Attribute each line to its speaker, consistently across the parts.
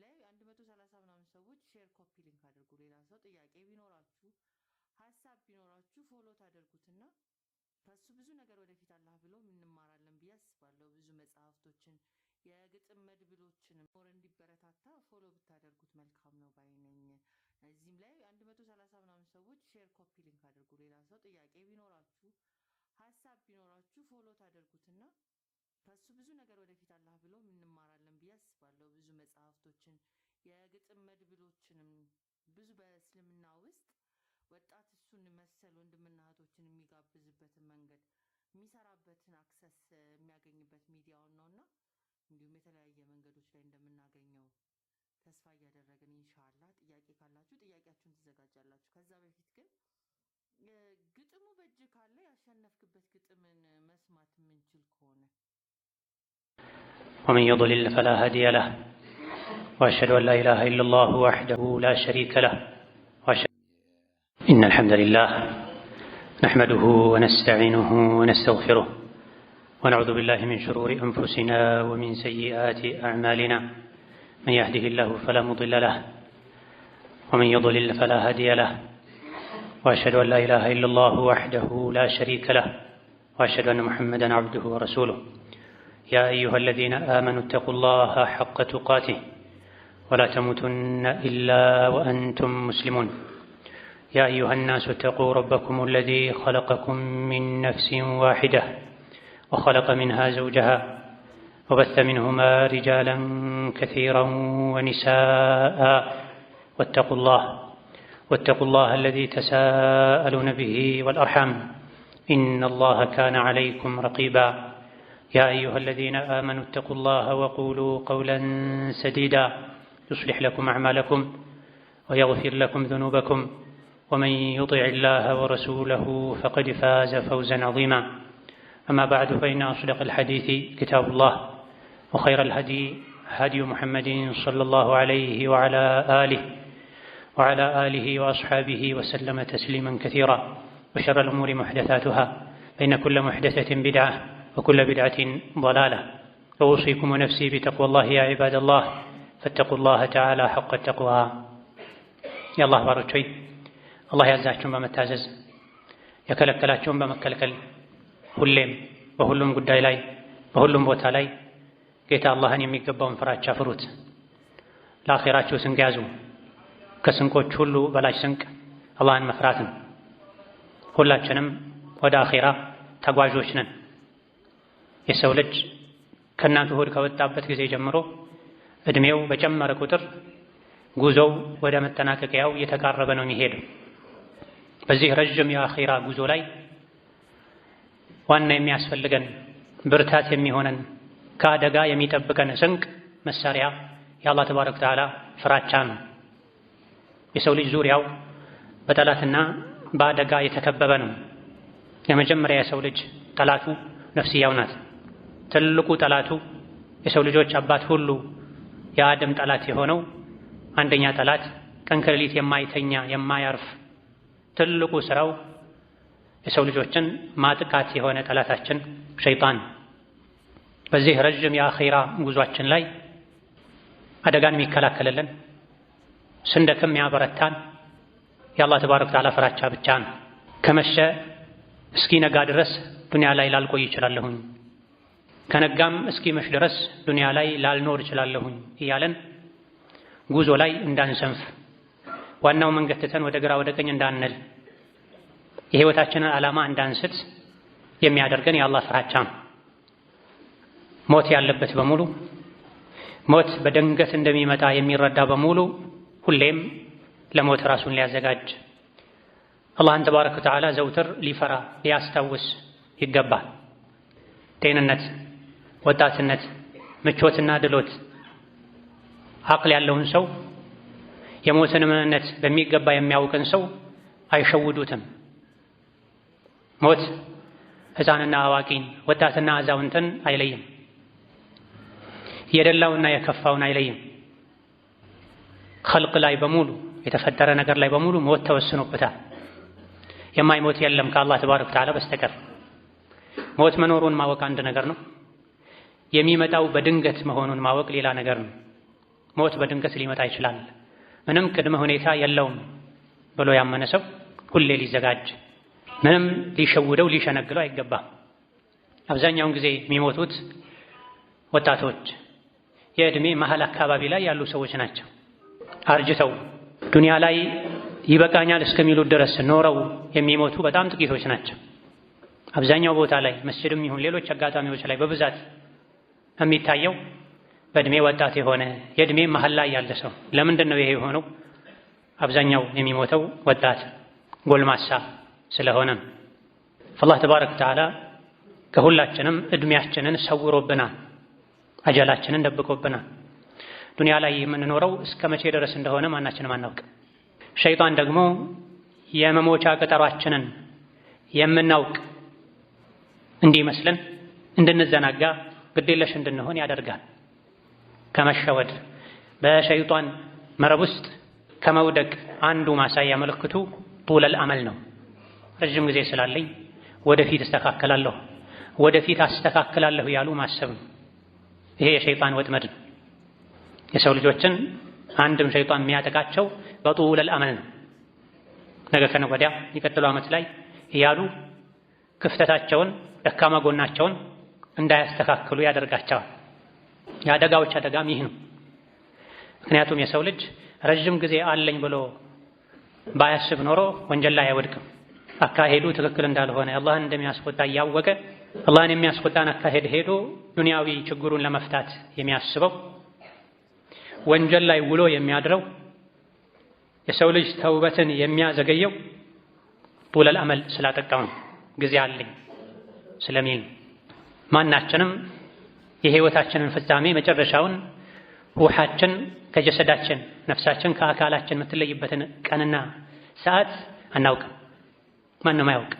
Speaker 1: ላይ 130 ምናምን ሰዎች ሼር ኮፒ ሊንክ አድርጉ። ሌላ ሰው ጥያቄ ቢኖራችሁ ሐሳብ ቢኖራችሁ ፎሎ ታደርጉትና ከሱ ብዙ ነገር ወደፊት አላህ ብሎ እንማራለን ብዬ አስባለሁ። ብዙ መጽሐፍቶችን የግጥም መድብሎችን ሞር እንዲበረታታ ፎሎ ብታደርጉት መልካም ነው ባይነኝ። እዚህም ላይ 130 ምናምን ሰዎች ሼር ኮፒ ሊንክ አድርጉ። ሌላ ሰው ጥያቄ ቢኖራችሁ ሐሳብ ቢኖራችሁ ፎሎ ታደርጉትና ከሱ ብዙ ነገር ወደፊት አላህ ብሎ እንማራለን ብዬ አስባለሁ። ብዙ መጽሐፍቶችን የግጥም መድብሎችን ብዙ በእስልምና ውስጥ ወጣት እሱን መሰል ወንድምና እህቶችን የሚጋብዝበትን መንገድ የሚሰራበትን አክሰስ የሚያገኝበት ሚዲያውን ነውና እንዲሁም የተለያየ መንገዶች ላይ እንደምናገኘው ተስፋ እያደረግን ኢንሻአላህ ጥያቄ ካላችሁ ጥያቄያችሁን ትዘጋጃላችሁ። ከዛ በፊት ግን ግጥሙ በእጅ ካለ ያሸነፍክበት ግጥምን መስማት የምንችል ከሆነ
Speaker 2: ومن يضلل فلا هادي له وأشهد أن لا إله إلا الله وحده لا شريك له إن الحمد لله نحمده ونستعينه ونستغفره ونعوذ بالله من شرور أنفسنا ومن سيئات أعمالنا من يهده الله فلا مضل له ومن يضلل فلا هادي له وأشهد أن لا إله إلا الله وحده لا شريك له وأشهد أن محمدا عبده ورسوله يا أيها الذين آمنوا اتقوا الله حق تقاته ولا تموتن إلا وأنتم مسلمون يا أيها الناس اتقوا ربكم الذي خلقكم من نفس واحدة وخلق منها زوجها وبث منهما رجالا كثيرا ونساء واتقوا الله الذي تساءلون به والأرحام إن الله كان عليكم رقيبا يا أيها الذين آمنوا اتقوا الله وقولوا قولا سديدا يصلح لكم أعمالكم ويغفر لكم ذنوبكم ومن يطع الله ورسوله فقد فاز فوزا عظيما أما بعد فإن أصدق الحديث كتاب الله وخير الهدي هدي محمد صلى الله عليه وعلى آله وأصحابه وسلم تسليما كثيرا وشر الأمور محدثاتها فإن كل محدثة بدعة وكل بدعة ضلالة وأوصيكم ونفسي بتقوى الله يا عباد الله فاتقوا الله تعالى حق التقوى يا الله بارك فيك الله ያዛችሁን በመታዘዝ የከለከላችሁን በመከልከል ሁሌም በሁሉም ጉዳይ ላይ በሁሉም ቦታ ላይ ጌታ አላህን የሚገባውን ፍራቻ ፍሩት። ለአኺራችሁ ስንቅ ያዙ። ከስንቆች ሁሉ በላጭ ስንቅ አላህን መፍራት ነው። ሁላችንም ወደ አኺራ ተጓዦች ነን። የሰው ልጅ ከእናቱ ሆድ ከወጣበት ጊዜ ጀምሮ እድሜው በጨመረ ቁጥር ጉዞው ወደ መጠናቀቂያው እየተቃረበ ነው የሚሄደው። በዚህ ረጅም የአኺራ ጉዞ ላይ ዋና የሚያስፈልገን ብርታት የሚሆነን ከአደጋ የሚጠብቀን ስንቅ መሳሪያ የአላህ ተባረከ ወተዓላ ፍራቻ ነው። የሰው ልጅ ዙሪያው በጠላትና በአደጋ የተከበበ ነው። የመጀመሪያ የሰው ልጅ ጠላቱ ነፍስያው ናት። ትልቁ ጠላቱ የሰው ልጆች አባት ሁሉ የአደም ጠላት የሆነው አንደኛ ጠላት ቀን ከሌሊት የማይተኛ የማያርፍ ትልቁ ስራው የሰው ልጆችን ማጥቃት የሆነ ጠላታችን ሸይጣን። በዚህ ረጅም የአኺራ ጉዟችን ላይ አደጋን የሚከላከልልን ስንደክም ያበረታን የአላህ ተባረከ ወተዓላ ፍራቻ ብቻ ነው። ከመሸ እስኪነጋ ድረስ ዱንያ ላይ ላልቆይ እችላለሁኝ፣ ከነጋም እስኪመሽ ድረስ ዱንያ ላይ ላልኖር እችላለሁኝ እያለን ጉዞ ላይ እንዳንሰንፍ፣ ዋናው መንገድ ትተን ወደ ግራ ወደ ቀኝ እንዳንል፣ የህይወታችንን ዓላማ እንዳንስት የሚያደርገን የአላህ ፍራቻ ነው። ሞት ያለበት በሙሉ ሞት በድንገት እንደሚመጣ የሚረዳ በሙሉ ሁሌም ለሞት ራሱን ሊያዘጋጅ አላህን ተባረከ ወተዓላ ዘውትር ሊፈራ ሊያስታውስ ይገባል። ጤንነት፣ ወጣትነት፣ ምቾትና ድሎት አቅል ያለውን ሰው የሞትን ምንነት በሚገባ የሚያውቅን ሰው አይሸውዱትም። ሞት ሕፃንና አዋቂን ወጣትና አዛውንትን አይለይም። የደላውና የከፋውን አይለይም። ኸልቅ ላይ በሙሉ የተፈጠረ ነገር ላይ በሙሉ ሞት ተወስኖበታል። የማይሞት የለም ከአላህ ተባረከ ወተዓላ በስተቀር። ሞት መኖሩን ማወቅ አንድ ነገር ነው። የሚመጣው በድንገት መሆኑን ማወቅ ሌላ ነገር ነው። ሞት በድንገት ሊመጣ ይችላል፣ ምንም ቅድመ ሁኔታ የለውም ብሎ ያመነ ሰው ሁሌ ሊዘጋጅ፣ ምንም ሊሸውደው ሊሸነግለው አይገባም። አብዛኛውን ጊዜ የሚሞቱት ወጣቶች፣ የዕድሜ መሀል አካባቢ ላይ ያሉ ሰዎች ናቸው። አርጅተው ዱንያ ላይ ይበቃኛል እስከሚሉት ድረስ ኖረው የሚሞቱ በጣም ጥቂቶች ናቸው። አብዛኛው ቦታ ላይ መስጂድም ይሁን ሌሎች አጋጣሚዎች ላይ በብዛት የሚታየው በዕድሜ ወጣት የሆነ የዕድሜ መሀል ላይ ያለ ሰው። ለምንድን ነው ይሄ የሆነው? አብዛኛው የሚሞተው ወጣት ጎልማሳ ስለሆነ አላህ ተባረከ ወተዓላ ከሁላችንም ዕድሜያችንን ሰውሮብናል፣ አጀላችንን ደብቆብናል። ዱንያ ላይ የምንኖረው እስከ መቼ ድረስ እንደሆነ ማናችንም አናውቅም። ሸይጣን ደግሞ የመሞቻ ቀጠሯችንን የምናውቅ እንዲመስለን እንድንዘናጋ ግዴለሽ እንድንሆን ያደርጋል። ከመሸወድ በሸይጣን መረብ ውስጥ ከመውደቅ አንዱ ማሳያ ምልክቱ ጡለል አመል ነው። ረጅም ጊዜ ስላለኝ ወደፊት እስተካከላለሁ፣ ወደፊት አስተካክላለሁ ያሉ ማሰብ ነው። ይሄ የሸይጣን ወጥመድ ነው። የሰው ልጆችን አንድም ሸይጣን የሚያጠቃቸው በጡለል አመል ነው። ነገ ከነገ ወዲያ የሚቀጥለው ዓመት ላይ እያሉ ክፍተታቸውን ደካማ ጎናቸውን እንዳያስተካክሉ ያደርጋቸዋል። የአደጋዎች አደጋም ይህ ነው። ምክንያቱም የሰው ልጅ ረጅም ጊዜ አለኝ ብሎ ባያስብ ኖሮ ወንጀል ላይ አይወድቅም። አካሄዱ ትክክል እንዳልሆነ አላህን እንደሚያስቆጣ እያወቀ አላህን የሚያስቆጣን አካሄድ ሄዶ ዱንያዊ ችግሩን ለመፍታት የሚያስበው ወንጀል ላይ ውሎ የሚያድረው የሰው ልጅ ተውበትን የሚያዘገየው ጡለል አመል ስላጠቃው ጊዜ አለኝ ስለሚል ማናችንም የህይወታችንን ፍጻሜ መጨረሻውን ሩሃችን ከጀሰዳችን ነፍሳችን ከአካላችን የምትለይበትን ቀንና ሰዓት አናውቅም። ማንም አያውቅ።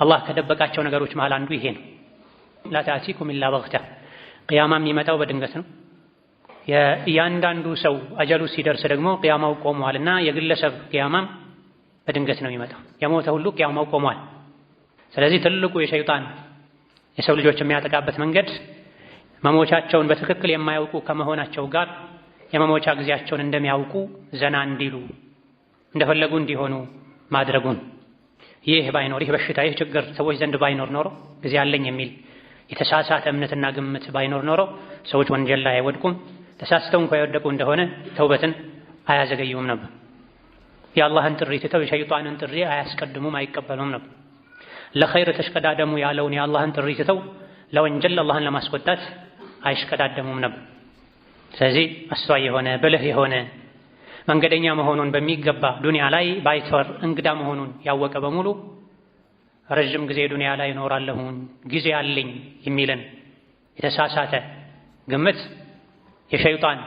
Speaker 2: አላህ ከደበቃቸው ነገሮች መሃል አንዱ ይሄ ነው። ላ ተአቲኩም ኢላ በግታ፣ ቅያማ የሚመጣው በድንገት ነው። የእያንዳንዱ ሰው አጀሉ ሲደርስ ደግሞ ቅያማው ቆሟልና የግለሰብ ቅያማም በድንገት ነው የሚመጣው። የሞተ ሁሉ ቅያማው ቆሟል። ስለዚህ ትልቁ የሸይጣን የሰው ልጆች የሚያጠቃበት መንገድ መሞቻቸውን በትክክል የማያውቁ ከመሆናቸው ጋር የመሞቻ ጊዜያቸውን እንደሚያውቁ ዘና እንዲሉ እንደፈለጉ እንዲሆኑ ማድረጉን። ይህ ባይኖር ይህ በሽታ ይህ ችግር ሰዎች ዘንድ ባይኖር ኖሮ ጊዜ አለኝ የሚል የተሳሳተ እምነትና ግምት ባይኖር ኖሮ ሰዎች ወንጀል ላይ አይወድቁም። ተሳስተው እንኳ የወደቁ እንደሆነ ተውበትን አያዘገዩም ነበር። የአላህን ጥሪ ትተው የሸይጣንን ጥሪ አያስቀድሙም፣ አይቀበሉም ነበር። ለኸይር ተሽቀዳደሙ ያለውን የአላህን ጥሪ ትተው ለወንጀል አላህን ለማስቆጣት አይሽቀዳደሙም ነበር። ስለዚህ አስተዋይ የሆነ ብልህ የሆነ መንገደኛ መሆኑን በሚገባ ዱንያ ላይ ባይተወር እንግዳ መሆኑን ያወቀ በሙሉ ረጅም ጊዜ ዱንያ ላይ እኖራለሁኝ ጊዜ አለኝ የሚልን የተሳሳተ ግምት የሸይጣን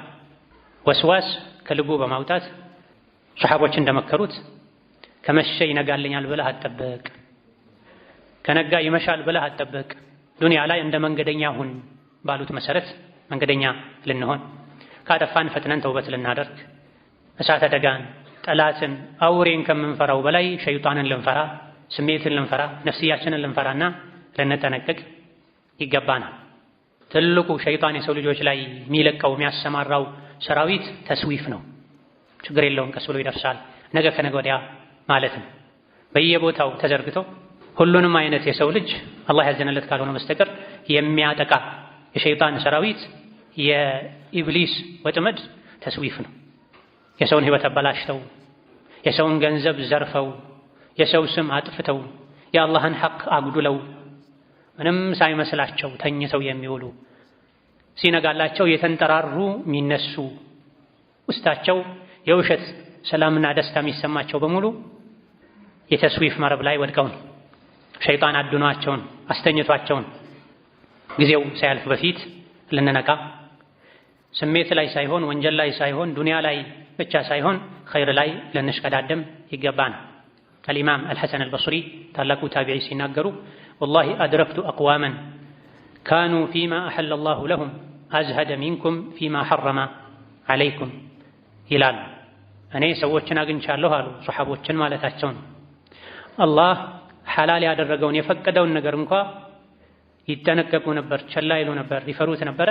Speaker 2: ወስዋስ ከልቡ በማውጣት ሰሐቦች እንደመከሩት ከመሸ ይነጋልኛል ብለህ አትጠብቅ፣ ከነጋ ይመሻል ብለህ አትጠብቅ፣ ዱንያ ላይ እንደ መንገደኛ ሁን ባሉት መሰረት መንገደኛ ልንሆን፣ ካጠፋን ፈጥነን ተውበት ልናደርግ፣ እሳተ አደጋን፣ ጠላትን፣ አውሬን ከምንፈራው በላይ ሸይጣንን ልንፈራ፣ ስሜትን ልንፈራ፣ ነፍስያችንን ልንፈራና ልንጠነቀቅ ይገባናል። ትልቁ ሸይጣን የሰው ልጆች ላይ የሚለቀው የሚያሰማራው ሰራዊት ተስዊፍ ነው። ችግር የለውም ቀስ ብሎ ይደርሳል ነገ ከነገ ወዲያ ማለት ነው። በየቦታው ተዘርግቶ ሁሉንም አይነት የሰው ልጅ አላህ ያዘነለት ካልሆነ በስተቀር የሚያጠቃ የሸይጣን ሰራዊት የኢብሊስ ወጥመድ ተስዊፍ ነው። የሰውን ህይወት አበላሽተው፣ የሰውን ገንዘብ ዘርፈው፣ የሰው ስም አጥፍተው፣ የአላህን ሐቅ አጉድለው ምንም ሳይመስላቸው ተኝተው የሚውሉ ሲነጋላቸው የተንጠራሩ የሚነሱ ውስጣቸው የውሸት ሰላምና ደስታ የሚሰማቸው በሙሉ የተስዊፍ መረብ ላይ ወድቀው ሸይጣን አድኗቸውን አስተኝቷቸውን ጊዜው ሳያልፍ በፊት ልንነቃ ስሜት ላይ ሳይሆን ወንጀል ላይ ሳይሆን ዱንያ ላይ ብቻ ሳይሆን ኸይር ላይ ልንሽቀዳደም ይገባናል። አልኢማም አልሐሰን አልበስሪ ታላቁ ታቢዒ ሲናገሩ ወላሂ አድረክቱ አቅዋመን ካኑ ፊማ አሐለ አላሁ ለሁም አዝሀደ ሚንኩም ፊማ ሐረመ ዓለይኩም ይላሉ። እኔ ሰዎችን አግኝቻለሁ አሉ፣ ሶሐቦችን ማለታቸው ነው። አላህ ሐላል ያደረገውን የፈቀደውን ነገር እንኳ ይጠነቀቁ ነበር፣ ቸላ ይሉ ነበር፣ ይፈሩት ነበረ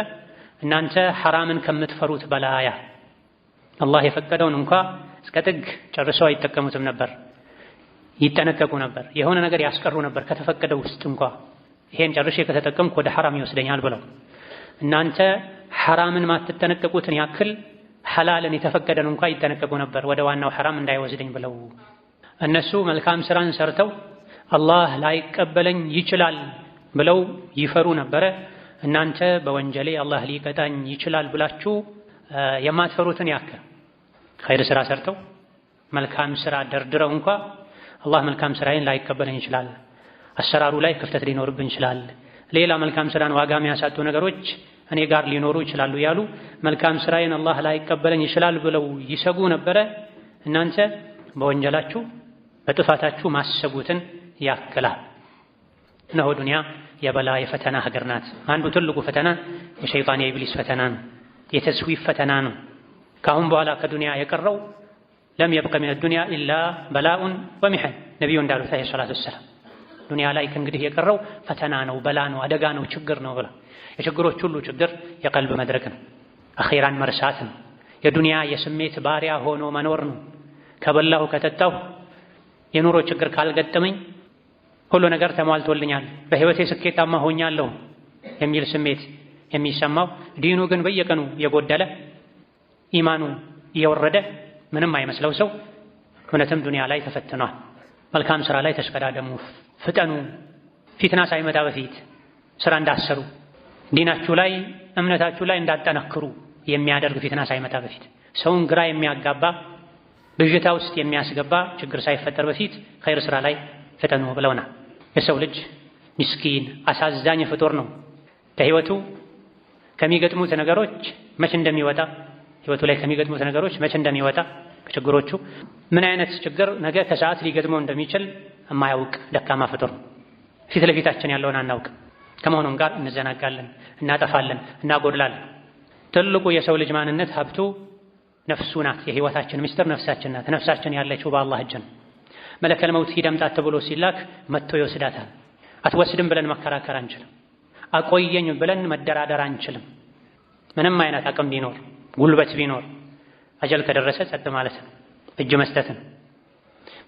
Speaker 2: እናንተ ሐራምን ከምትፈሩት በላያ አላህ የፈቀደውን እንኳ እስከ ጥግ ጨርሰው አይጠቀሙትም ነበር፣ ይጠነቀቁ ነበር። የሆነ ነገር ያስቀሩ ነበር ከተፈቀደው ውስጥ እንኳ ይሄን ጨርሼ ከተጠቀምኩ ወደ ሐራም ይወስደኛል ብለው። እናንተ ሐራምን ማትጠነቀቁትን ያክል ሐላልን የተፈቀደን እንኳ ይጠነቀቁ ነበር ወደ ዋናው ሐራም እንዳይወስደኝ ብለው። እነሱ መልካም ስራን ሰርተው አላህ ላይቀበለኝ ይችላል ብለው ይፈሩ ነበረ። እናንተ በወንጀሌ አላህ ሊቀጣኝ ይችላል ብላችሁ የማትፈሩትን ያክል ኸይር ስራ ሰርተው መልካም ስራ ደርድረው እንኳ አላህ መልካም ስራዬን ላይቀበለኝ ይችላል፣ አሰራሩ ላይ ክፍተት ሊኖርብን ይችላል፣ ሌላ መልካም ስራን ዋጋ የሚያሳጡ ነገሮች እኔ ጋር ሊኖሩ ይችላሉ ያሉ መልካም ስራዬን አላህ ላይቀበለኝ ይችላል ብለው ይሰጉ ነበረ። እናንተ በወንጀላችሁ በጥፋታችሁ ማሰቡትን ያክላል። እነሆ ዱንያ የበላ የፈተና ሀገር ናት። አንዱ ትልቁ ፈተና የሸይጣን የኢብሊስ ፈተና ነው፣ የተስዊፍ ፈተና ነው። ከአሁን በኋላ ከዱንያ የቀረው ለም የብቀ ሚነ ዱንያ ኢላ በላኡን ወሚሐን ነቢዩ እንዳሉት ዐለይሂ ሰላቱ ወሰላም ዱንያ ላይ ከእንግዲህ የቀረው ፈተና ነው፣ በላ ነው፣ አደጋ ነው፣ ችግር ነው ብላ። የችግሮች ሁሉ ችግር የቀልብ መድረክ ነው፣ አኼራን መርሳት ነው፣ የዱንያ የስሜት ባሪያ ሆኖ መኖር ነው። ከበላሁ ከጠጣሁ የኑሮ ችግር ካልገጠመኝ ሁሉ ነገር ተሟልቶልኛል፣ በህይወቴ ስኬታማ ሆኛለሁ የሚል ስሜት የሚሰማው ዲኑ ግን በየቀኑ የጎደለ ኢማኑ እየወረደ ምንም አይመስለው ሰው እውነትም ዱንያ ላይ ተፈትኗል። መልካም ስራ ላይ ተሽቀዳደሙ፣ ፍጠኑ። ፊትና ሳይመጣ በፊት ስራ እንዳሰሩ ዲናችሁ ላይ እምነታችሁ ላይ እንዳጠነክሩ የሚያደርግ ፊትና ሳይመጣ በፊት ሰውን ግራ የሚያጋባ ብዥታ ውስጥ የሚያስገባ ችግር ሳይፈጠር በፊት ኸይር ስራ ላይ ፍጠኑ ብለውናል። የሰው ልጅ ምስኪን አሳዛኝ ፍጡር ነው። ከህይወቱ ከሚገጥሙት ነገሮች መቼ እንደሚወጣ ህይወቱ ላይ ከሚገጥሙት ነገሮች መቼ እንደሚወጣ ከችግሮቹ ምን አይነት ችግር ነገ ከሰዓት ሊገጥመው እንደሚችል የማያውቅ ደካማ ፍጡር ነው። ፊት ለፊታችን ያለውን አናውቅ። ከመሆኑም ጋር እንዘናጋለን፣ እናጠፋለን፣ እናጎድላለን። ትልቁ የሰው ልጅ ማንነት ሀብቱ ነፍሱ ናት። የህይወታችን ምስጢር ነፍሳችን ናት። ነፍሳችን ያለችው በአላህ እጅ ነው። መለከል መውት ሂድ አምጣት ተብሎ ሲላክ መጥቶ ይወስዳታል። አትወስድም ብለን መከራከር አንችልም። አቆየኝ ብለን መደራደር አንችልም። ምንም አይነት አቅም ቢኖር ጉልበት ቢኖር አጀል ከደረሰ ጸጥ ማለት ነው፣ እጅ መስጠት ነው።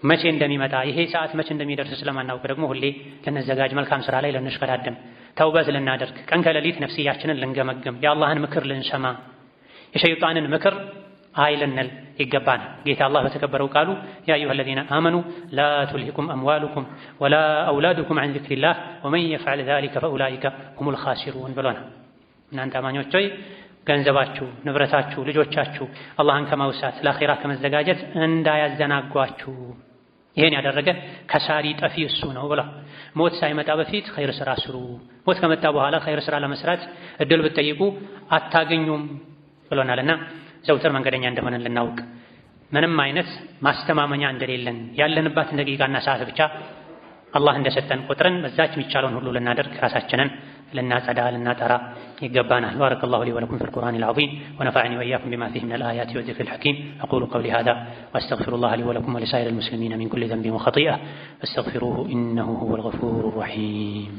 Speaker 2: መቼ እንደሚመጣ ይሄ ሰዓት መቼ እንደሚደርስ ስለማናውቅ ደግሞ ሁሌ ልንዘጋጅ፣ መልካም ስራ ላይ ልንሽቀዳደም፣ ተውበት ልናደርግ፣ ቀን ከሌሊት ነፍስያችንን ልንገመግም፣ የአላህን ምክር ልንሰማ፣ የሸይጣንን ምክር አይ ልንል ይገባናል። ጌታ አላህ በተከበረው ቃሉ ያ አዩሀ ለዚነ አመኑ ላ ቱልሂኩም አምዋሉኩም ወላ አውላዱኩም ዐን ዚክሪላህ ወመን የፍዐል ዛሊከ ፈኡላኢከ ሁሙል ኻሲሩን ብሎናል። እናንተ አማኞች ሆይ ገንዘባችሁ፣ ንብረታችሁ፣ ልጆቻችሁ አላህን ከማውሳት ለአኺራ ከመዘጋጀት እንዳያዘናጓችሁ፣ ይሄን ያደረገ ከሳሪ ጠፊ እሱ ነው ብሏል። ሞት ሳይመጣ በፊት ኸይር ስራ ስሩ፣ ሞት ከመጣ በኋላ ኸይር ስራ ለመስራት እድል ብትጠይቁ አታገኙም ብሎናልና ዘውትር መንገደኛ እንደሆነ ልናውቅ፣ ምንም አይነት ማስተማመኛ እንደሌለን፣ ያለንባትን ደቂቃና ሰዓት ብቻ አላህ እንደሰጠን ቁጥርን በዛች የሚቻለውን ሁሉ ልናደርግ ራሳችንን ልናጸዳ ልናጠራ ይገባናል። ባረከላሁ ሊ ወለኩም ፊል ቁርአኒል ዐዚም ወነፈዐኒ ወኢያኩም ቢማ ፊሂ ሚነል አያቲ ወዚክሪል ሐኪም አቁሉ ቀውሊ ሃዛ ወአስተግፊሩላህ ሊ ወለኩም ወሊሳኢሪል ሙስሊሚነ ሚን ኩሊ ዘንቢን ወኸጢአ ፈስተግፊሩሁ ኢነሁ ሁወል ገፉሩር ረሒም።